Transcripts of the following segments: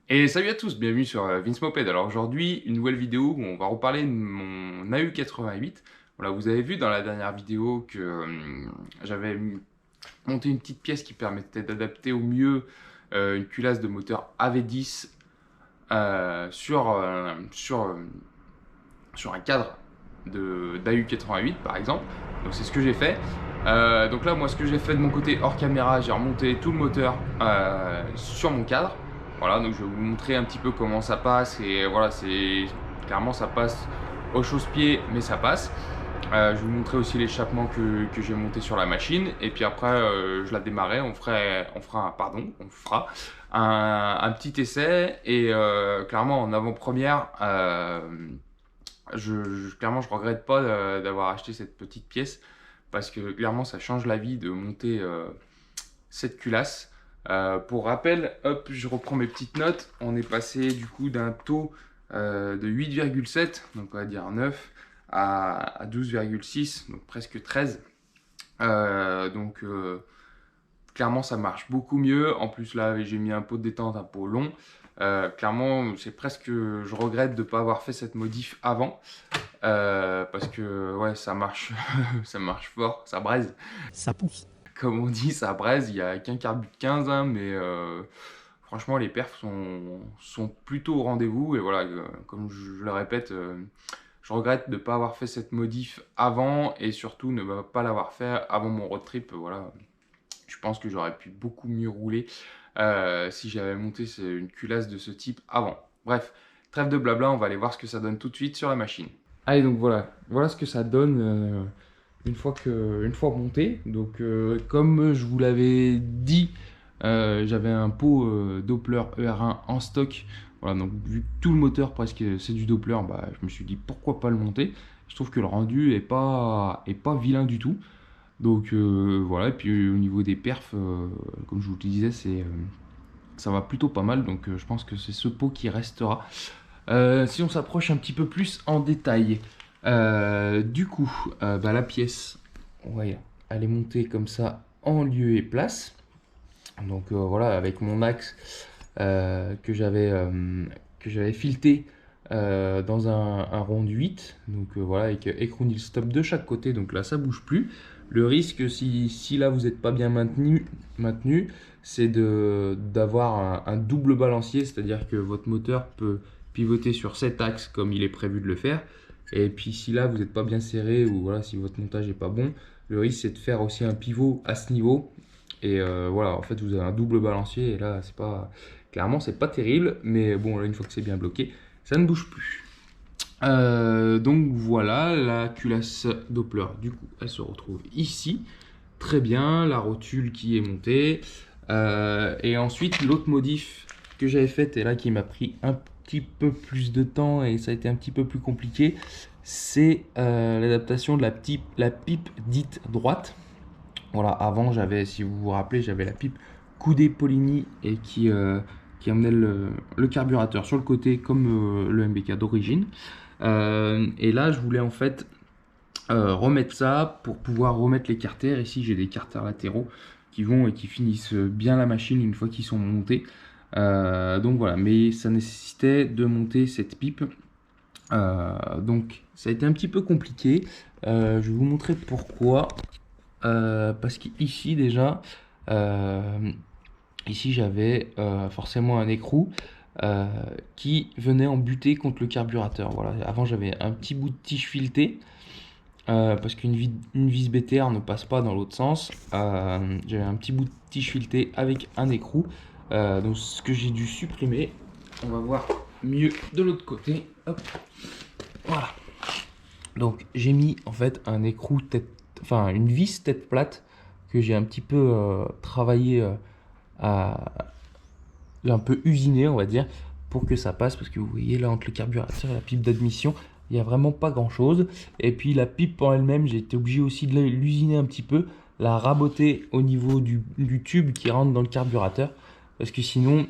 Et salut à tous, bienvenue sur Vince Moped. Alors aujourd'hui, une nouvelle vidéo où on va reparler de mon AU88. Voilà, vous avez vu dans la dernière vidéo que j'avais monté une petite pièce qui permettait d'adapter au mieux une culasse de moteur AV10 sur un cadre d'AU88 par exemple. Donc c'est ce que j'ai fait. Donc là, moi, ce que j'ai fait de mon côté hors caméra, j'ai remonté tout le moteur sur mon cadre. Voilà, donc je vais vous montrer un petit peu comment ça passe. Et voilà, c'est clairement ça passe au chausse-pied, mais ça passe. Je vais vous montrer aussi l'échappement que j'ai monté sur la machine. Et puis après, je la démarrais. On fera un petit essai. Et clairement, en avant-première, clairement, je regrette pas d'avoir acheté cette petite pièce parce que clairement, ça change la vie de monter cette culasse. Pour rappel, hop, je reprends mes petites notes. On est passé du coup d'un taux de 8,7, donc on va dire 9, à 12,6, donc presque 13. Clairement, ça marche beaucoup mieux. En plus, là, j'ai mis un pot de détente, un pot long. Clairement, c'est presque, je regrette de ne pas avoir fait cette modif avant. Parce que ouais, ça marche, ça marche fort, ça braise. Ça pousse. Comme on dit, ça braise. Il n'y a qu'un carbu de 15, hein, mais franchement, les perfs sont plutôt au rendez-vous. Et voilà, comme je le répète, je regrette de ne pas avoir fait cette modif avant et surtout ne pas l'avoir fait avant mon road trip. Voilà, je pense que j'aurais pu beaucoup mieux rouler si j'avais monté une culasse de ce type avant. Bref, trêve de blabla, on va aller voir ce que ça donne tout de suite sur la machine. Allez, donc voilà ce que ça donne une fois monté. Donc, comme je vous l'avais dit, j'avais un pot Doppler ER1 en stock. Voilà, donc vu que tout le moteur presque c'est du Doppler, bah, je me suis dit pourquoi pas le monter. Je trouve que le rendu est pas vilain du tout. Donc voilà, et puis au niveau des perfs, comme je vous le disais, ça va plutôt pas mal. Donc je pense que c'est ce pot qui restera. Si on s'approche un petit peu plus en détail, du coup, la pièce, ouais, elle est montée comme ça en lieu et place. Donc voilà, avec mon axe que j'avais fileté dans un rond de 8. Donc voilà, avec écrou nil stop de chaque côté. Donc là, ça bouge plus. Le risque, si là vous n'êtes pas bien maintenu, c'est d'avoir un double balancier, c'est-à-dire que votre moteur peut pivoter sur cet axe comme il est prévu de le faire. Et puis si là vous n'êtes pas bien serré ou voilà, si votre montage n'est pas bon, le risque c'est de faire aussi un pivot à ce niveau. Et voilà, en fait vous avez un double balancier et là clairement c'est pas terrible, mais bon là une fois que c'est bien bloqué, ça ne bouge plus. Donc voilà, la culasse Doppler, du coup, elle se retrouve ici. Très bien, la rotule qui est montée. Et ensuite, l'autre modif que j'avais faite, et là qui m'a pris un petit peu plus de temps et ça a été un petit peu plus compliqué, c'est l'adaptation de la pipe dite droite. Voilà, avant, si vous vous rappelez, j'avais la pipe coudée Poligny et qui amenait le carburateur sur le côté comme le MBK d'origine. Et là, je voulais en fait remettre ça pour pouvoir remettre les carters. Ici, j'ai des carters latéraux qui vont et qui finissent bien la machine une fois qu'ils sont montés. Donc voilà, mais ça nécessitait de monter cette pipe. Donc ça a été un petit peu compliqué. Je vais vous montrer pourquoi. Parce qu'ici déjà, ici j'avais forcément un écrou qui venait en butée contre le carburateur. Voilà. Avant j'avais un petit bout de tige fileté parce une vis BTR ne passe pas dans l'autre sens. J'avais un petit bout de tige fileté avec un écrou. Donc ce que j'ai dû supprimer. On va voir mieux de l'autre côté. Hop. Voilà. Donc j'ai mis en fait un écrou une vis tête plate que j'ai un petit peu travaillé un peu usiné on va dire pour que ça passe, parce que vous voyez là entre le carburateur et la pipe d'admission il n'y a vraiment pas grand chose. Et puis la pipe en elle-même, j'ai été obligé aussi de l'usiner un petit peu, la raboter au niveau du tube qui rentre dans le carburateur, parce que sinon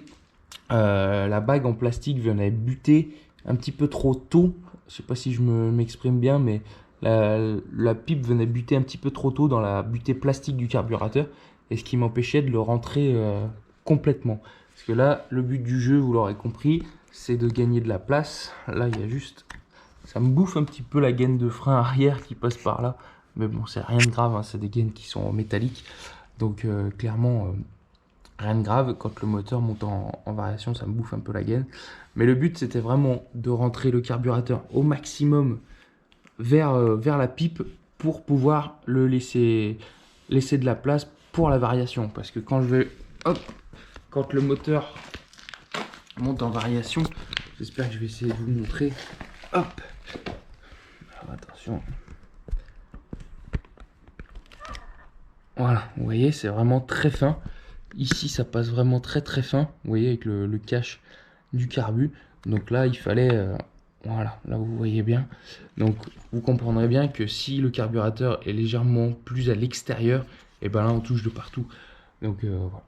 la bague en plastique venait un petit peu trop tôt. Je sais pas si je m'exprime bien, mais la pipe venait buter un petit peu trop tôt dans la butée plastique du carburateur, et ce qui m'empêchait de le rentrer complètement. Parce que là, le but du jeu, vous l'aurez compris, c'est de gagner de la place. Là, il y a juste... Ça me bouffe un petit peu la gaine de frein arrière qui passe par là. Mais bon, c'est rien de grave, hein, c'est des gaines qui sont métalliques. Donc clairement, rien de grave. Quand le moteur monte en variation, ça me bouffe un peu la gaine. Mais le but, c'était vraiment de rentrer le carburateur au maximum vers la pipe pour pouvoir le laisser de la place pour la variation. Parce que quand je vais... Hop, quand le moteur monte en variation, j'espère que je vais essayer de vous montrer. Hop. Alors, attention. Voilà, vous voyez, c'est vraiment très fin. Ici, ça passe vraiment très fin. Vous voyez, avec le cache du carbu. Donc là, il fallait... voilà, là vous voyez bien. Donc vous comprendrez bien que si le carburateur est légèrement plus à l'extérieur, et ben là on touche de partout. Donc voilà.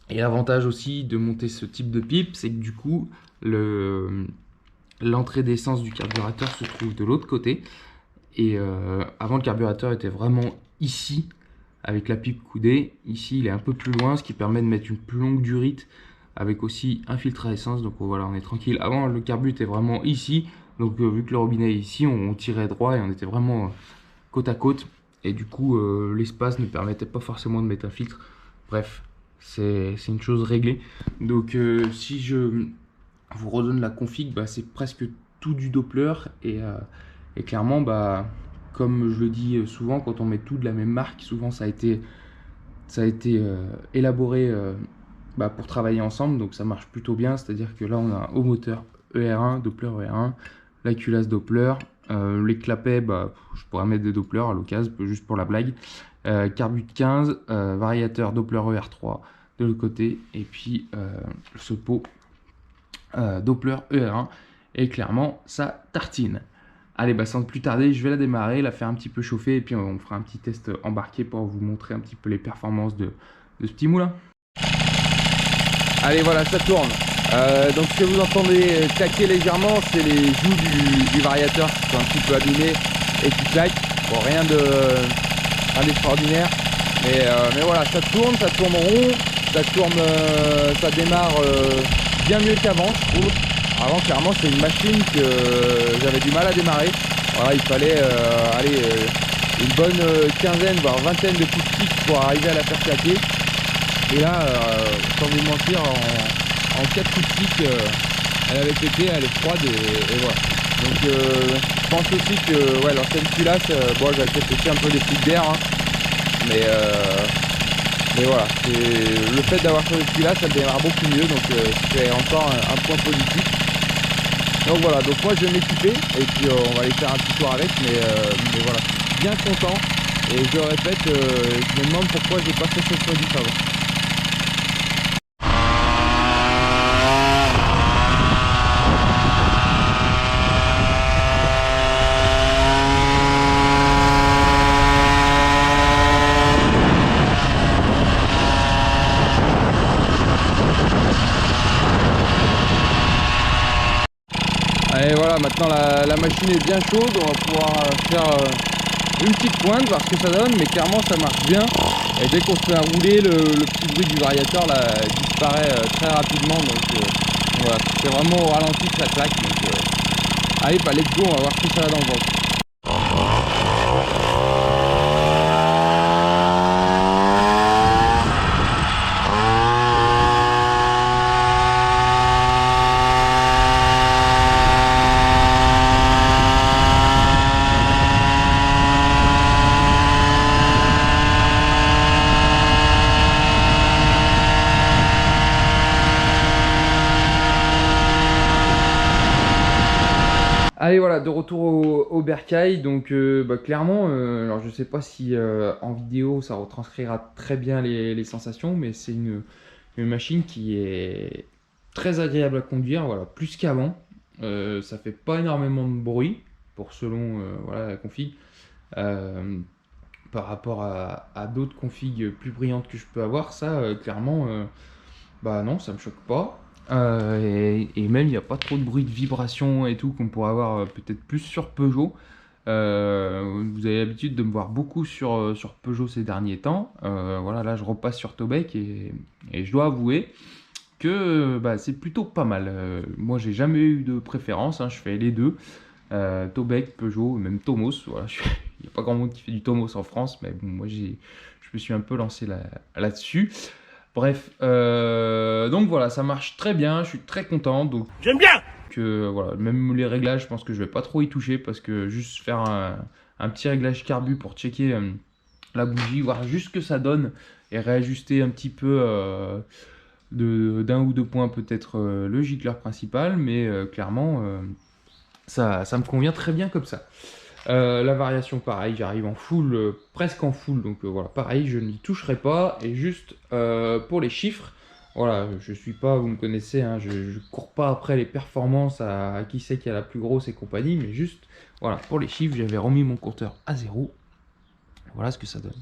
Et l'avantage aussi de monter ce type de pipe, c'est que du coup, l'entrée d'essence du carburateur se trouve de l'autre côté. Et avant, le carburateur était vraiment ici, avec la pipe coudée. Ici, il est un peu plus loin, ce qui permet de mettre une plus longue durite, avec aussi un filtre à essence. Donc voilà, on est tranquille. Avant, le carbu était vraiment ici. Donc vu que le robinet est ici, on tirait droit et on était vraiment côte à côte. Et du coup, l'espace ne permettait pas forcément de mettre un filtre. Bref, c'est une chose réglée. Donc si je vous redonne la config, bah, c'est presque tout du Doppler. Et clairement, bah, comme je le dis souvent, quand on met tout de la même marque, souvent ça a été élaboré bah, pour travailler ensemble. Donc ça marche plutôt bien. C'est-à-dire que là, on a un haut moteur ER1, Doppler ER1, la culasse Doppler. Les clapets, bah, je pourrais mettre des Doppler à l'occasion, juste pour la blague. Carbu de 15, variateur Doppler ER3 de l'autre côté, et puis ce pot Doppler ER1, et clairement ça tartine. Allez, bah sans plus tarder, je vais la démarrer, la faire un petit peu chauffer, et puis on fera un petit test embarqué pour vous montrer un petit peu les performances de ce petit moulin. Allez, voilà, ça tourne. Donc ce que vous entendez claquer légèrement, c'est les joues du variateur qui sont un petit peu abîmées et qui claquent. Bon, rien d'extraordinaire, mais voilà, ça tourne rond, ça démarre bien mieux qu'avant, je trouve. Avant, clairement, c'est une machine que j'avais du mal à démarrer. Voilà, il fallait une bonne quinzaine, voire vingtaine de coups de kick pour arriver à la faire claquer. Et là, sans vous mentir, en 4 coups de kick, elle avait pété, elle est froide et voilà. Donc je pense aussi que ouais, l'ancienne culasse, bon, j'avais peut-être aussi un peu des flics d'air, hein, mais voilà, le fait d'avoir changé de culasse, elle démarre beaucoup mieux, donc c'est encore un point positif. Donc voilà, donc moi je vais m'équiper et puis on va aller faire un petit tour avec, mais voilà, je suis bien content et je le répète, je me demande pourquoi j'ai pas fait cette modif avant. Et voilà, maintenant la machine est bien chaude, on va pouvoir faire une petite pointe, voir ce que ça donne, mais clairement ça marche bien. Et dès qu'on se fait rouler, le petit bruit du variateur là disparaît très rapidement, donc voilà, c'est vraiment au ralenti que ça claque. Donc allez, bah let's go, on va voir ce que ça va dans le ventre. Allez, voilà, de retour au bercail. Donc bah, clairement, alors je sais pas si en vidéo ça retranscrira très bien les sensations, mais c'est une machine qui est très agréable à conduire, voilà, plus qu'avant. Ça fait pas énormément de bruit pour selon voilà, la config. Par rapport à d'autres configs plus brillantes que je peux avoir, ça clairement, bah non, ça me choque pas. Et même il n'y a pas trop de bruit de vibration et tout qu'on pourrait avoir peut-être plus sur Peugeot. Vous avez l'habitude de me voir beaucoup sur Peugeot ces derniers temps. Voilà, là je repasse sur Tobec et je dois avouer que bah, c'est plutôt pas mal. Moi, j'ai jamais eu de préférence, hein, je fais les deux. Tobec, Peugeot, même Tomos. Voilà, il n'y a pas grand monde qui fait du Tomos en France, mais bon, moi, je me suis un peu lancé là-dessus. Bref, donc voilà, ça marche très bien, je suis très content. Donc, j'aime bien. Voilà, même les réglages, je pense que je vais pas trop y toucher parce que juste faire un petit réglage carbu pour checker la bougie, voir juste ce que ça donne et réajuster un petit peu d'un ou deux points peut-être le gicleur principal, mais clairement ça me convient très bien comme ça. La variation pareil, j'arrive en full, presque en full, donc voilà, pareil, je n'y toucherai pas. Et juste pour les chiffres, voilà, je suis pas, vous me connaissez, hein, je cours pas après les performances à qui c'est qui a la plus grosse et compagnie, mais juste, voilà, pour les chiffres, j'avais remis mon compteur à 0. Voilà ce que ça donne.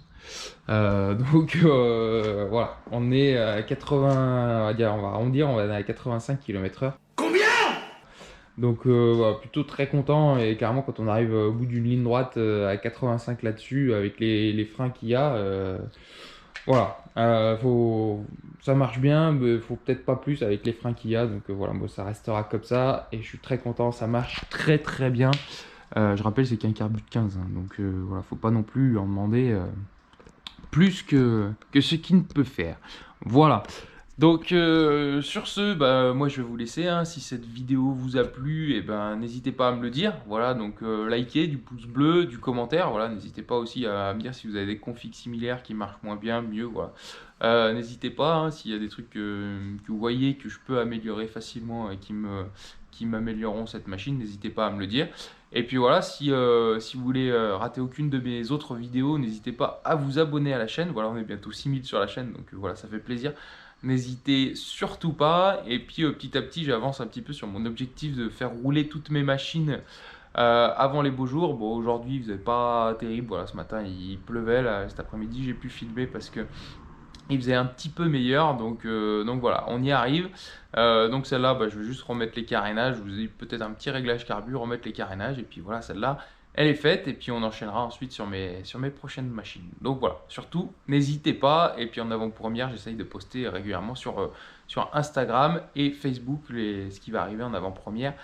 Voilà, on est à 80, on va arrondir, on va à 85 km/h. Donc voilà, plutôt très content, et clairement quand on arrive au bout d'une ligne droite à 85 là-dessus avec les freins qu'il y a, voilà, ça marche bien, mais faut peut-être pas plus avec les freins qu'il y a, donc voilà, moi ça restera comme ça et je suis très content, ça marche très très bien. Je rappelle, c'est qu'un carbu de 15, hein, donc voilà, faut pas non plus en demander plus que ce qu'il ne peut faire. Voilà. Donc sur ce, bah, moi je vais vous laisser, hein. Si cette vidéo vous a plu, et ben n'hésitez pas à me le dire. Voilà, donc likez, du pouce bleu, du commentaire. Voilà, n'hésitez pas aussi à me dire si vous avez des configs similaires qui marchent moins bien, mieux. Voilà. N'hésitez pas, hein, s'il y a des trucs que vous voyez que je peux améliorer facilement et qui m'amélioreront cette machine, n'hésitez pas à me le dire. Et puis voilà, si vous voulez rater aucune de mes autres vidéos, n'hésitez pas à vous abonner à la chaîne. Voilà, on est bientôt 6000 sur la chaîne, donc voilà, ça fait plaisir. N'hésitez surtout pas. Et puis petit à petit, j'avance un petit peu sur mon objectif de faire rouler toutes mes machines avant les beaux jours. Bon, aujourd'hui, il faisait pas terrible. Voilà, ce matin, il pleuvait. Là, cet après-midi, j'ai pu filmer parce que il faisait un petit peu meilleur. Donc voilà, on y arrive. Donc celle-là, bah, je vais juste remettre les carénages. Je vous ai dit peut-être un petit réglage carbu, remettre les carénages. Et puis voilà, celle-là, elle est faite, et puis on enchaînera ensuite sur mes prochaines machines. Donc voilà, surtout, n'hésitez pas. Et puis en avant-première, j'essaye de poster régulièrement sur Instagram et Facebook ce qui va arriver en avant-première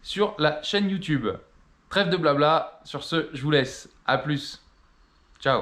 sur la chaîne YouTube. Trêve de blabla, sur ce, je vous laisse. À plus. Ciao.